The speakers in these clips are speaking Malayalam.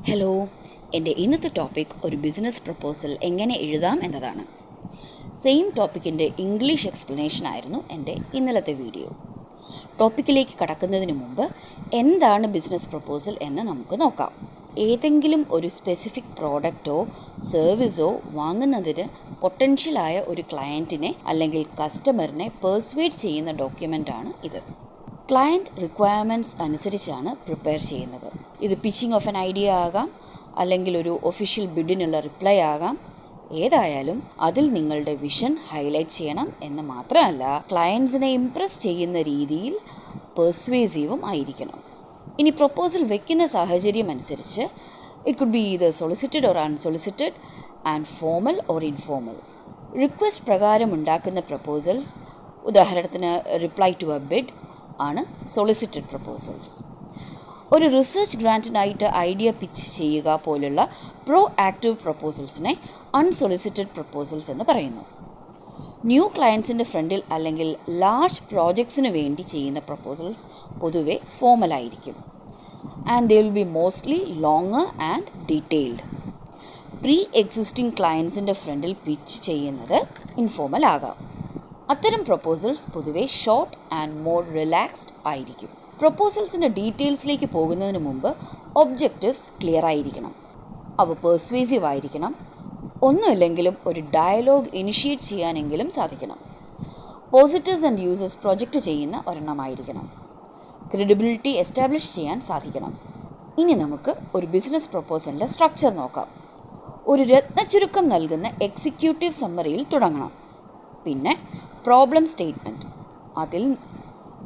ഹലോ, എൻ്റെ ഇന്നത്തെ ടോപ്പിക് ഒരു ബിസിനസ് പ്രപ്പോസൽ എങ്ങനെ എഴുതാം എന്നതാണ്. സെയിം ടോപ്പിക്കിൻ്റെ ഇംഗ്ലീഷ് എക്സ്പ്ലനേഷൻ ആയിരുന്നു എൻ്റെ ഇന്നലത്തെ വീഡിയോ. ടോപ്പിക്കിലേക്ക് കടക്കുന്നതിന് മുമ്പ് എന്താണ് ബിസിനസ് പ്രപ്പോസൽ എന്ന് നമുക്ക് നോക്കാം. ഏതെങ്കിലും ഒരു സ്പെസിഫിക് പ്രോഡക്റ്റോ സർവീസോ വാങ്ങുന്നതിന് പൊട്ടൻഷ്യലായ ഒരു ക്ലയൻറ്റിനെ അല്ലെങ്കിൽ കസ്റ്റമറിനെ പെർസ്വേഡ് ചെയ്യുന്ന ഡോക്യുമെൻ്റാണ് ഇത്. ക്ലയൻറ്റ് റിക്വയർമെൻറ്റ്സ് അനുസരിച്ചാണ് പ്രിപ്പയർ ചെയ്യുന്നത്. ഇത് പിച്ചിങ് ഓഫ് എൻ ഐഡിയ ആകാം, അല്ലെങ്കിൽ ഒരു ഒഫീഷ്യൽ ബിഡിനുള്ള റിപ്ലൈ ആകാം. ഏതായാലും അതിൽ നിങ്ങളുടെ വിഷൻ ഹൈലൈറ്റ് ചെയ്യണം എന്ന് മാത്രമല്ല, ക്ലയൻസിനെ ഇംപ്രസ് ചെയ്യുന്ന രീതിയിൽ പെർസ്വേസീവും ആയിരിക്കണം. ഇനി പ്രൊപ്പോസൽ വെക്കുന്ന സാഹചര്യം അനുസരിച്ച് it could be either solicited or unsolicited and formal or informal. Request പ്രകാരം ഉണ്ടാക്കുന്ന പ്രപ്പോസൽസ്, ഉദാഹരണത്തിന് റിപ്ലൈ ടു എ ബിഡ് ആണ് സൊളിസിറ്റഡ് പ്രപ്പോസൽസ്. ഒരു റിസർച്ച് ഗ്രാൻറ്റിനായിട്ട് ഐഡിയ പിച്ച് ചെയ്യുക പോലുള്ള പ്രോ ആക്റ്റീവ് പ്രപ്പോസൽസിനെ അൺസൊളിസിറ്റഡ് പ്രപ്പോസൽസ് എന്ന് പറയുന്നു. ന്യൂ ക്ലയൻസിൻ്റെ ഫ്രണ്ടിൽ അല്ലെങ്കിൽ ലാർജ് പ്രോജക്ട്സിന് വേണ്ടി ചെയ്യുന്ന പ്രപ്പോസൽസ് പൊതുവെ ഫോമലായിരിക്കും. And they will be mostly longer and detailed. Pre existing ക്ലയൻസിൻ്റെ ഫ്രണ്ടിൽ പിച്ച് ചെയ്യുന്നത് ഇൻഫോമൽ ആകാം. അത്തരം പ്രപ്പോസൽസ് പൊതുവെ ഷോർട്ട് ആൻഡ് മോർ റിലാക്സ്ഡ് ആയിരിക്കും. പ്രപ്പോസൽസിൻ്റെ ഡീറ്റെയിൽസിലേക്ക് പോകുന്നതിന് മുമ്പ് ഒബ്ജക്റ്റീവ്സ് ക്ലിയർ ആയിരിക്കണം. അവ പെർസ്വേസീവ് ആയിരിക്കണം. ഒന്നുമില്ലെങ്കിലും ഒരു ഡയലോഗ് ഇനിഷ്യേറ്റ് ചെയ്യാനെങ്കിലും സാധിക്കണം. പോസിറ്റീവ്സ് ആൻഡ് യൂസേഴ്സ് പ്രൊജക്റ്റ് ചെയ്യുന്ന ഒരെണ്ണമായിരിക്കണം. ക്രെഡിബിലിറ്റി എസ്റ്റാബ്ലിഷ് ചെയ്യാൻ സാധിക്കണം. ഇനി നമുക്ക് ഒരു ബിസിനസ് പ്രപ്പോസലിൻ്റെ സ്ട്രക്ചർ നോക്കാം. ഒരു രത്നച്ചുരുക്കം നൽകുന്ന എക്സിക്യൂട്ടീവ് സമ്മറിയിൽ തുടങ്ങണം. പിന്നെ പ്രോബ്ലം സ്റ്റേറ്റ്മെൻറ്റ്, അതിൽ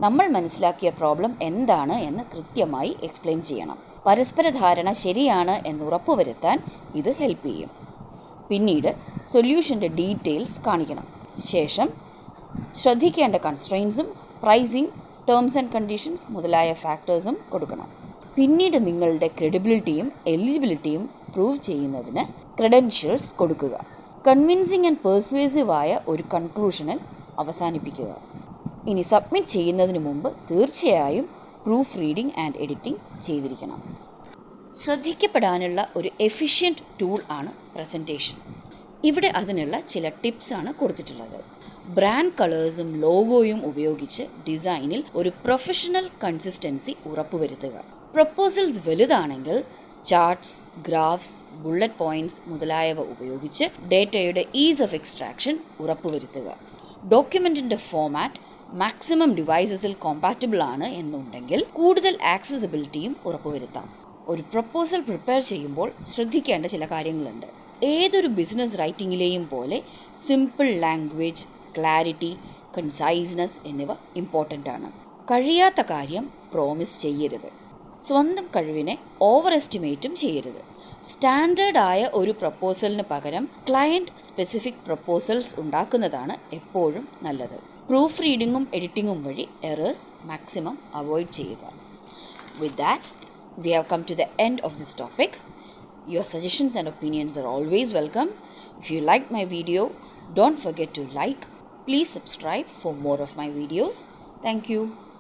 നമ്മൾ മനസ്സിലാക്കിയ പ്രോബ്ലം എന്താണ് എന്ന് കൃത്യമായി എക്സ്പ്ലെയിൻ ചെയ്യണം. പരസ്പര ധാരണ ശരിയാണ് എന്ന് ഉറപ്പുവരുത്താൻ ഇത് ഹെൽപ്പ് ചെയ്യും. പിന്നീട് സൊല്യൂഷൻ്റെ ഡീറ്റെയിൽസ് കാണിക്കണം. ശേഷം ശ്രദ്ധിക്കേണ്ട കൺസ്ട്രെയിൻസും പ്രൈസിങ്, ടേംസ് ആൻഡ് കണ്ടീഷൻസ് മുതലായ ഫാക്ടേഴ്സും കൊടുക്കണം. പിന്നീട് നിങ്ങളുടെ ക്രെഡിബിലിറ്റിയും എലിജിബിലിറ്റിയും പ്രൂവ് ചെയ്യുന്നതിന് ക്രെഡൻഷ്യൽസ് കൊടുക്കുക. കൺവിൻസിങ് ആൻഡ് പെർസ്വേസീവ് ആയ ഒരു കൺക്ലൂഷനിൽ അവസാനിപ്പിക്കുക. ഇനി സബ്മിറ്റ് ചെയ്യുന്നതിന് മുമ്പ് തീർച്ചയായും പ്രൂഫ് റീഡിംഗ് ആൻഡ് എഡിറ്റിംഗ് ചെയ്തിരിക്കണം. ശ്രദ്ധിക്കപ്പെടാനുള്ള ഒരു എഫിഷ്യൻറ്റ് ടൂൾ ആണ് പ്രസൻറ്റേഷൻ. ഇവിടെ അതിനുള്ള ചില ടിപ്സാണ് കൊടുത്തിട്ടുള്ളത്. ബ്രാൻഡ് കളേഴ്സും ലോഗോയും ഉപയോഗിച്ച് ഡിസൈനിൽ ഒരു പ്രൊഫഷണൽ കൺസിസ്റ്റൻസി ഉറപ്പുവരുത്തുക. പ്രൊപ്പോസൽസ് വലുതാണെങ്കിൽ ചാർട്ട്സ്, ഗ്രാഫ്സ്, ബുള്ളറ്റ് പോയിൻറ്റ്സ് മുതലായവ ഉപയോഗിച്ച് ഡേറ്റയുടെ ഈസ് ഓഫ് എക്സ്ട്രാക്ഷൻ ഉറപ്പുവരുത്തുക. ഡോക്യുമെൻറ്റിൻ്റെ ഫോമാറ്റ് മാക്സിമം ഡിവൈസസിൽ കോമ്പാറ്റബിൾ ആണ് എന്നുണ്ടെങ്കിൽ കൂടുതൽ ആക്സസിബിലിറ്റിയും ഉറപ്പുവരുത്താം. ഒരു പ്രപ്പോസൽ പ്രിപ്പയർ ചെയ്യുമ്പോൾ ശ്രദ്ധിക്കേണ്ട ചില കാര്യങ്ങളുണ്ട്. ഏതൊരു ബിസിനസ് റൈറ്റിങ്ങിലെയും പോലെ സിമ്പിൾ ലാംഗ്വേജ്, ക്ലാരിറ്റി, കൺസൈസ്നെസ് എന്നിവ ഇമ്പോർട്ടൻ്റ് ആണ്. കഴിയാത്ത കാര്യം പ്രോമിസ് ചെയ്യരുത്. സ്വന്തം കഴിവിനെ ഓവർ എസ്റ്റിമേറ്റും ചെയ്യരുത്. സ്റ്റാൻഡേർഡ് ആയ ഒരു പ്രപ്പോസലിന് പകരം ക്ലയൻറ്റ് സ്പെസിഫിക് പ്രപ്പോസൽസ് ഉണ്ടാക്കുന്നതാണ് എപ്പോഴും നല്ലത്. പ്രൂഫ് റീഡിങ്ങും എഡിറ്റിങ്ങും വഴി എറേഴ്സ് മാക്സിമം അവോയ്ഡ് ചെയ്യുക. With that, we have come to the end of this topic. Your suggestions and opinions are always welcome. If you liked my video, don't forget to like. Please subscribe for more of my videos. Thank you.